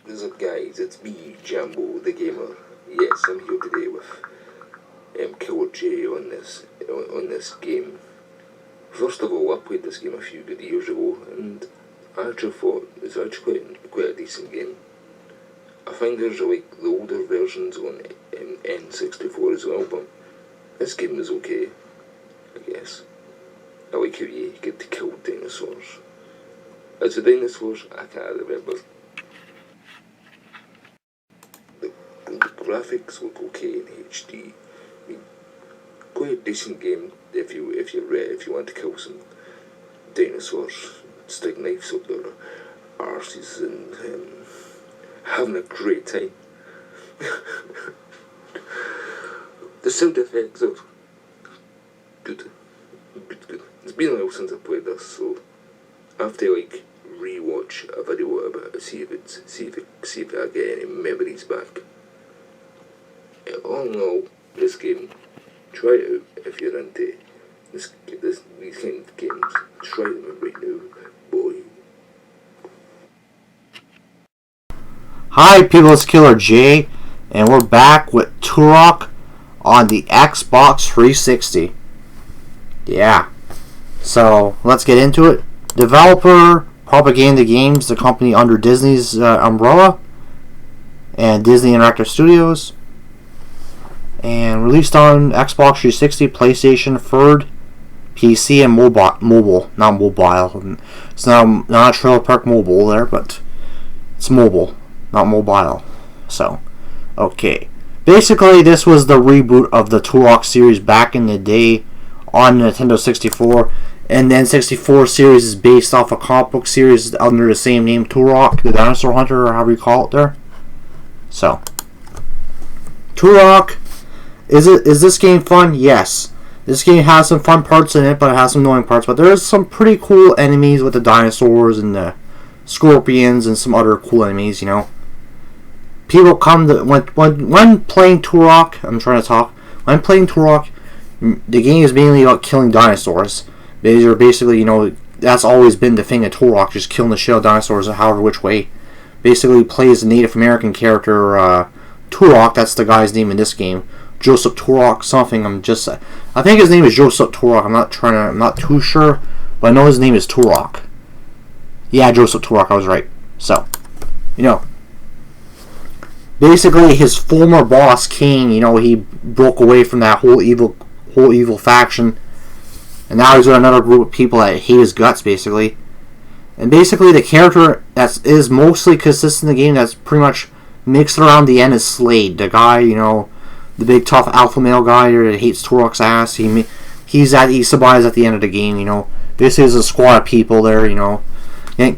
What's up, guys? It's me, Jambo, the gamer. Yes, I'm here today with Killer J on this game. First of all, I played this game a few good years ago, and I actually thought it's actually quite a decent game. I think there's like the older versions on N64 as well, but this game is okay, I guess. I like how you get to kill dinosaurs. As the dinosaurs, I can't remember. The graphics look okay in HD. I mean, quite a decent game if you want to kill some dinosaurs, stick knives up their arses and having a great time. The sound effects are good. It's been a while since I played this, so I have to re-watch a video about it, see if I get any memories back. All in all, this game, try it out if you're into these kind of games. Try them right now, boy. Hi people, it's Killer J, and we're back with Turok on the Xbox 360. Yeah, so let's get into it. Developer, Propaganda Games, the company under Disney's umbrella, and Disney Interactive Studios, and released on Xbox 360, PlayStation 3rd, PC, and mobile, not mobile. It's not a Trailer Park Mobile there, but it's mobile, not mobile. So, okay. Basically, this was the reboot of the Turok series back in the day on Nintendo 64. And the N64 series is based off a comic book series under the same name, Turok, the Dinosaur Hunter, or however you call it there. So, Turok, is this game fun? Yes. This game has some fun parts in it, but it has some annoying parts. But there's some pretty cool enemies with the dinosaurs and the scorpions and some other cool enemies, you know. People come to, when playing Turok, when playing Turok, the game is mainly about killing dinosaurs. These are basically, you know, that's always been the thing of Turok, just killing the shit out of dinosaurs however which way. Basically plays the Native American character, Turok, that's the guy's name in this game. Joseph Turok something, I think his name is Joseph Turok, I'm not too sure, but I know his name is Turok. Yeah, Joseph Turok, I was right. So, you know, basically his former boss, King, you know, he broke away from that whole evil faction. And now he's with another group of people that hate his guts, basically. And basically the character that is mostly consistent in the game, that's pretty much mixed around the end, is Slade. The guy, you know, the big tough alpha male guy that hates Turok's ass. He survives at the end of the game, you know. Basically there's a squad of people there, you know. Getting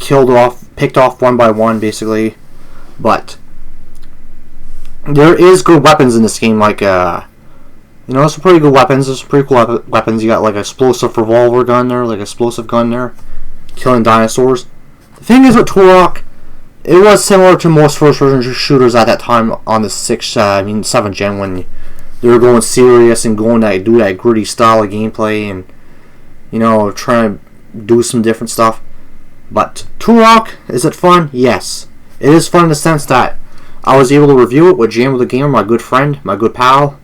picked off one by one, basically. But there is good weapons in this game, like, you know, some pretty good weapons. There's some pretty cool weapons. You got like an explosive revolver gun there, like explosive gun there, killing dinosaurs. The thing is with Turok, it was similar to most first-person shooters at that time on the 7th gen, when they were going serious and going to do that gritty style of gameplay and, you know, trying to do some different stuff. But Turok, is it fun? Yes. It is fun in the sense that I was able to review it with Jambo the Gamer, my good friend, my good pal,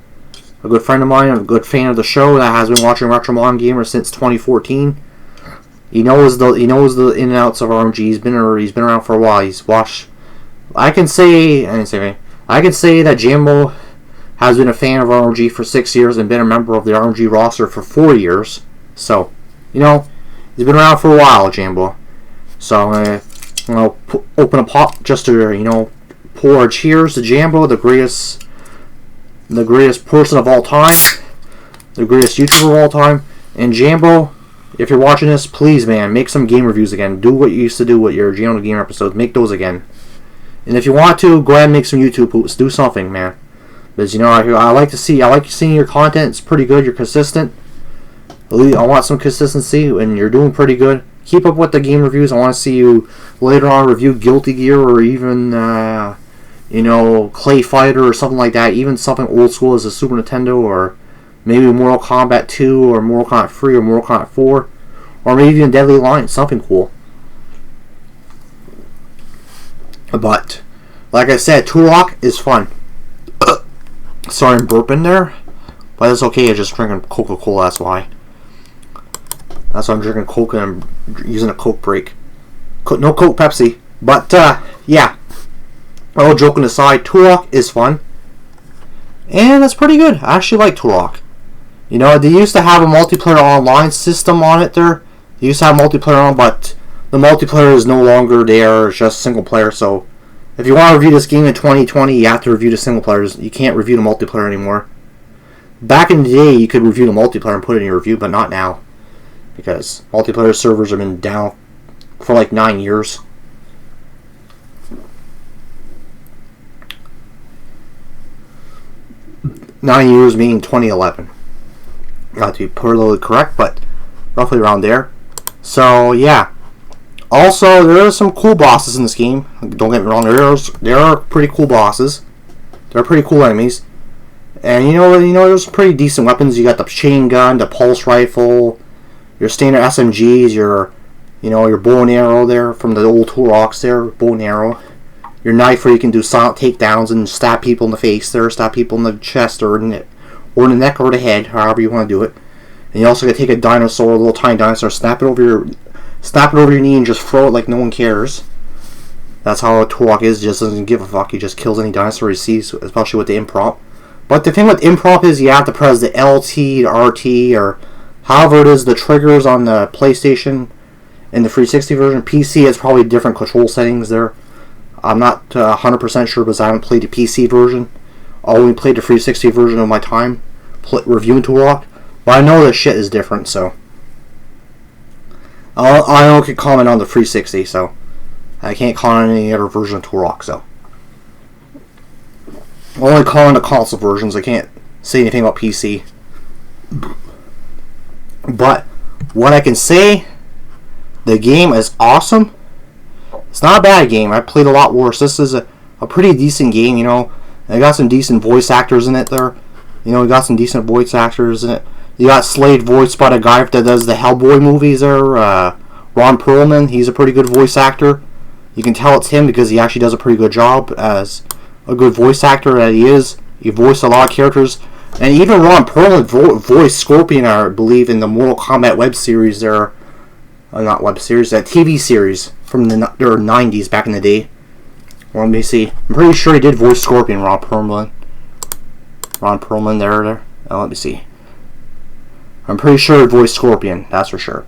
a good friend of mine, a good fan of the show that has been watching Retro Mon Gamer since 2014. He knows the in and outs of RMG. He's been around for a while. He's watched. I can say that Jambo has been a fan of RMG for 6 years and been a member of the RMG roster for 4 years. So, you know, he's been around for a while, Jambo. So I'm gonna open a pot just to, you know, pour a cheers to Jambo, the greatest person of all time, the greatest YouTuber of all time. And Jambo, if you're watching this, please, man, make some game reviews again. Do what you used to do with your Jambo Gamer episodes. Make those again. And if you want to, go ahead and make some YouTube posts. Do something, man. Because, you know, I like seeing your content. It's pretty good. You're consistent. I want some consistency, and you're doing pretty good. Keep up with the game reviews. I want to see you later on review Guilty Gear, or even you know, Clay Fighter or something like that. Even something old school as a Super Nintendo, or maybe Mortal Kombat 2 or Mortal Kombat 3 or Mortal Kombat 4, or maybe even Deadly Alliance, something cool. But like I said, Turok is fun. Sorry, I'm burping there, but it's okay. I'm just drinking Coca-Cola. That's why. That's why I'm drinking Coke and I'm using a Coke break. No Coke, Pepsi. But yeah. All joking aside, Turok is fun, and that's pretty good. I actually like Turok. You know, they used to have a multiplayer online system on it there. They used to have multiplayer on, but the multiplayer is no longer there. It's just single player. So if you want to review this game in 2020, you have to review the single players. You can't review the multiplayer anymore. Back in the day, you could review the multiplayer and put it in your review, but not now. Because multiplayer servers have been down for like 9 years. Nine years meaning 2011. Not to be politically correct, but roughly around there. So, yeah. Also, there are some cool bosses in this game. Don't get me wrong, there are pretty cool bosses. There are pretty cool enemies. And you know, there's pretty decent weapons. You got the chain gun, the pulse rifle, your standard SMGs, your bow and arrow there from the old Turoks there, bow and arrow. Your knife where you can do silent takedowns and stab people in the face there, stab people in the chest or in the neck or the head, however you want to do it. And you also can take a dinosaur, a little tiny dinosaur, snap it over your knee and just throw it like no one cares. That's how a Turok is. He just doesn't give a fuck. He just kills any dinosaur he sees, especially with the imprompt. But the thing with imprompt is you have to press the LT, the RT, or however it is the triggers on the PlayStation in the 360 version. PC has probably different control settings there. I'm not 100% sure because I haven't played the PC version. I only played the 360 version of my time reviewing Turok. But I know the shit is different, so I only can comment on the 360, so I can't comment on any other version of Turok, so I only comment on the console versions. I can't say anything about PC. But what I can say, the game is awesome. It's not a bad game. I played a lot worse. This is a pretty decent game, you know. I got some decent voice actors in it there. You know, we got some decent voice actors in it. You got Slade voiced by the guy that does the Hellboy movies there, Ron Perlman. He's a pretty good voice actor. You can tell it's him because he actually does a pretty good job as a good voice actor that he is. He voiced a lot of characters. And even Ron Perlman voiced Scorpion, I believe, in the Mortal Kombat web series there. Not web series, that TV series from the 90s back in the day. Well, let me see. I'm pretty sure he did voice Scorpion, Ron Perlman. Ron Perlman there. Oh, let me see. I'm pretty sure he voiced Scorpion, that's for sure.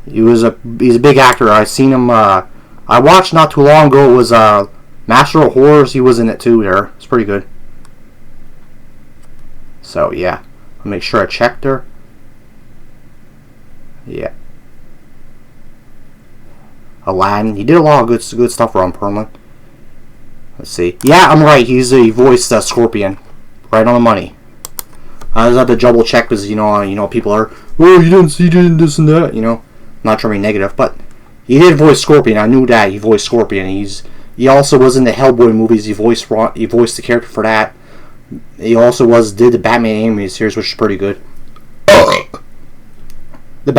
He's a big actor. I seen him, I watched not too long ago, it was Master of Horrors. He was in it too there. It's pretty good. So, yeah. I'll make sure I check there. Yeah. Aladdin. He did a lot of good stuff around Perlman. Let's see. Yeah, I'm right. He voiced Scorpion. Right on the money. I just have to double check because you know people are, oh, he didn't this and that. You know, I'm not trying to be negative, but he did voice Scorpion. I knew that he voiced Scorpion. He also was in the Hellboy movies. He voiced the character for that. He also did the Batman animated series, which is pretty good. The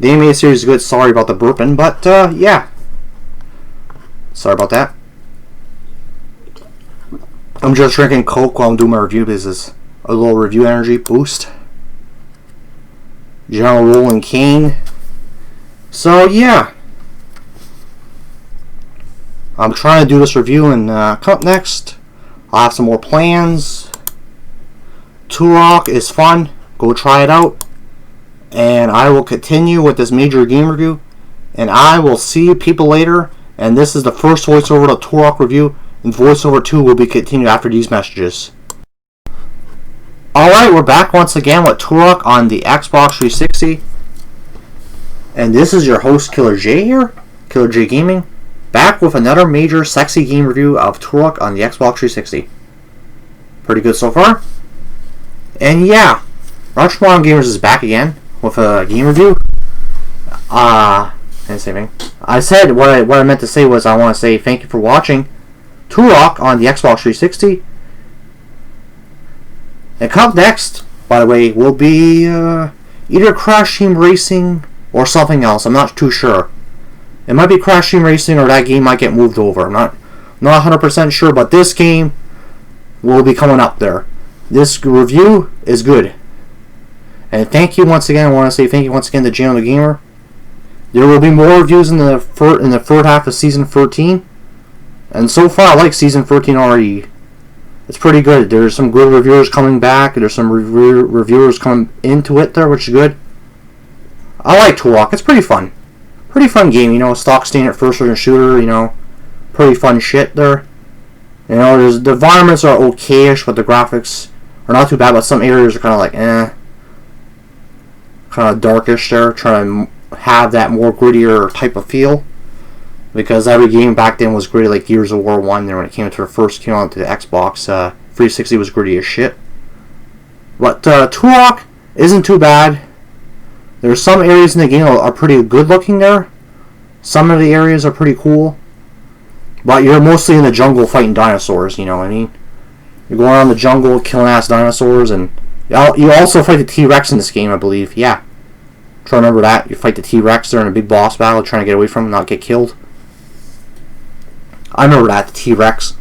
animated series is good. Sorry about the burping, but yeah. Sorry about that. I'm just drinking Coke while I'm doing my review business. A little review energy boost. General Rolling Cane. So yeah. I'm trying to do this review and come up next. I'll have some more plans. Turok is fun. Go try it out. And I will continue with this major game review. And I will see people later. And this is the first voiceover to Turok review. And voiceover 2 will be continued after these messages. Alright, we're back once again with Turok on the Xbox 360. And this is your host, Killer J here. Killer J Gaming. Back with another major sexy game review of Turok on the Xbox 360. Pretty good so far. And yeah, Runchmon Gamers is back again with a game review. I said what I meant to say was I want to say thank you for watching Turok on the Xbox 360. And coming next, by the way, will be either Crash Team Racing or something else. I'm not too sure. It might be Crash Team Racing, or that game might get moved over. I'm not 100% sure, but this game will be coming up there. This review is good. And thank you once again. I want to say thank you once again to Jambo the Gamer. There will be more reviews in the third half of Season 13. And so far, I like Season 13 already. It's pretty good. There's some good reviewers coming back. There's some reviewers coming into it there, which is good. I like Turok. It's pretty fun. Pretty fun game, you know, stock standard first-person shooter, you know. Pretty fun shit there. You know, the environments are okay-ish, but the graphics are not too bad, but some areas are kind of like, kind of darkish there, trying to have that more grittier type of feel. Because every game back then was gritty, like Gears of War 1 there when it came to the first came on to the Xbox. 360 was gritty as shit. But Turok isn't too bad. There's some areas in the game are pretty good looking there. Some of the areas are pretty cool. But you're mostly in the jungle fighting dinosaurs, you know what I mean? You're going around the jungle killing ass dinosaurs, and you also fight the T-Rex in this game, I believe. Yeah. Try to remember that. You fight the T-Rex there in a big boss battle, trying to get away from him, not get killed. I remember that, the T-Rex.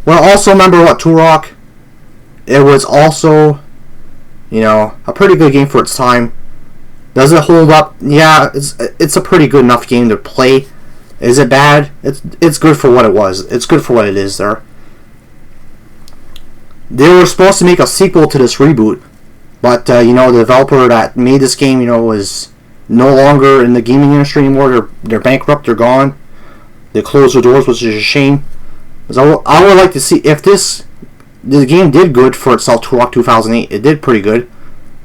Well, also remember what Turok, it was also, you know, a pretty good game for its time. Does it hold up? Yeah, it's a pretty good enough game to play. Is it bad? It's good for what it was. It's good for what it is there. They were supposed to make a sequel to this reboot, but you know, the developer that made this game, you know, was no longer in the gaming industry anymore. They're bankrupt. They're gone. They closed their doors, which is a shame. So I would like to see if the game did good for itself. Turok 2008, it did pretty good.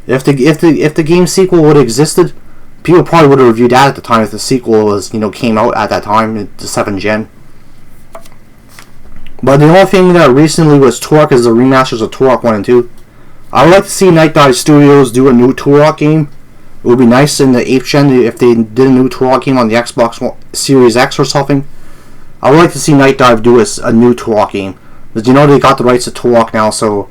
If the game sequel would have existed, people probably would have reviewed that at the time if the sequel was, you know, came out at that time, the 7th gen. But the only thing that recently was Turok is the remasters of Turok 1 and 2. I would like to see Night Dive Studios do a new Turok game. It would be nice in the 8th gen if they did a new Turok game on the Xbox Series X or something. I would like to see Night Dive do a new Turok game. Because you know they got the rights to Turok now, so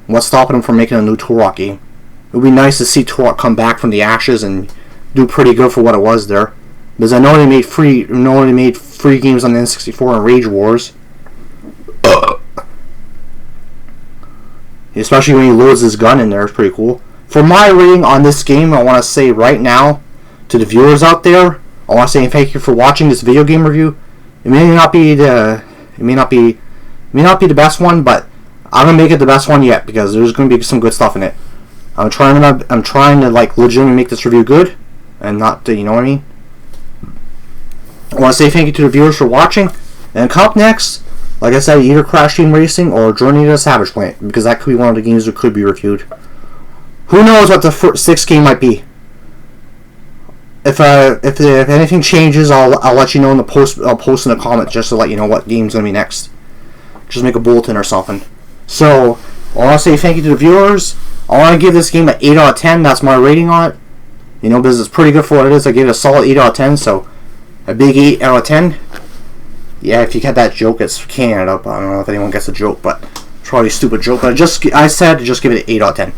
what's stopping them from making a new Turok game? It would be nice to see Turok come back from the ashes and do pretty good for what it was there. Because I know they made free games on the N64 and Rage Wars. Especially when he loads his gun in there, it's pretty cool. For my rating on this game, I want to say right now to the viewers out there, I want to say thank you for watching this video game review. It may not be the best one, but I'm gonna make it the best one yet because there's gonna be some good stuff in it. I'm trying to like legitimately make this review good, and not to, you know what I mean. I want to say thank you to the viewers for watching, and come up next, like I said, either Crash Team Racing or Journey to the Savage Planet, because that could be one of the games that could be reviewed. Who knows what the sixth game might be? If anything changes, I'll let you know in the post. I'll post in the comments just to let you know what game's gonna be next. Just make a bulletin or something. So I want to say thank you to the viewers. I want to give this game an 8 out of 10. That's my rating on it. You know, because it's pretty good for what it is. I gave it a solid 8 out of 10. So a big 8 out of 10. Yeah, if you get that joke, it's Canada. I don't know if anyone gets a joke, but it's probably a stupid joke. But I said just give it an 8 out of 10.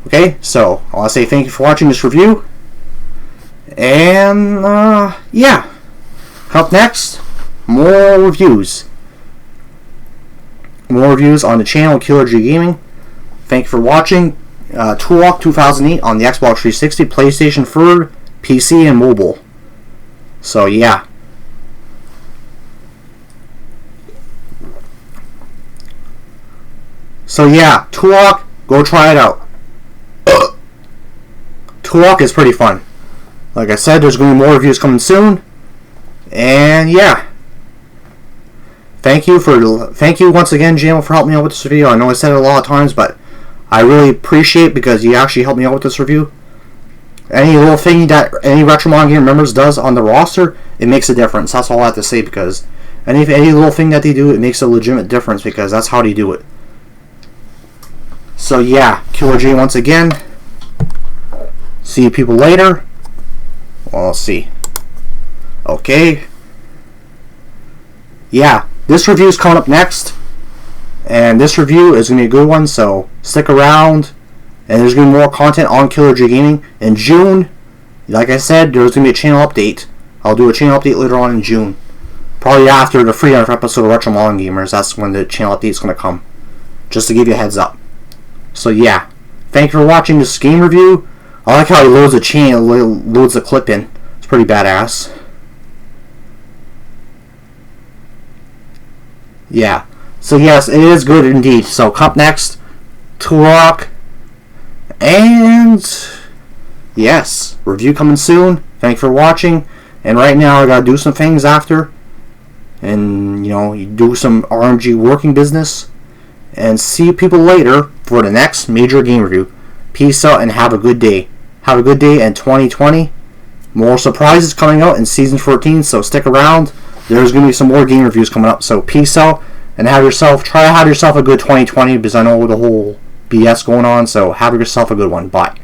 Okay, so I want to say thank you for watching this review. And, yeah. Up next, more reviews. More reviews on the channel, Killer G Gaming. Thank you for watching Turok 2008 on the Xbox 360, PlayStation 4, PC, and mobile. So, yeah. So, yeah, Turok, go try it out. Turok is pretty fun. Like I said, there's going to be more reviews coming soon. And yeah. Thank you once again, Jambo, for helping me out with this review. I know I said it a lot of times, but I really appreciate it because you actually helped me out with this review. Any little thing that any Retromon Game members does on the roster, it makes a difference. That's all I have to say, because any little thing that they do, it makes a legitimate difference because that's how they do it. So yeah, Killer J once again. See you people later. Well, let's see. Okay. Yeah, this review is coming up next. And this review is going to be a good one, so stick around. And there's going to be more content on Killer J Gaming. In June, like I said, there's going to be a channel update. I'll do a channel update later on in June. Probably after the 300th episode of Retro Modern Gamers. That's when the channel update is going to come. Just to give you a heads up. So yeah. Thank you for watching this game review. I like how he loads the clip in. It's pretty badass. Yeah. So yes, it is good indeed. So up next, Turok. And yes, review coming soon. Thank you for watching. And right now I gotta do some things after. And you do some RMG working business. And see people later for the next major game review. Peace out and have a good day. Have a good day in 2020. More surprises coming out in Season 14, so stick around. There's going to be some more game reviews coming up, so peace out. And try to have yourself a good 2020, because I know the whole BS going on, so have yourself a good one. Bye.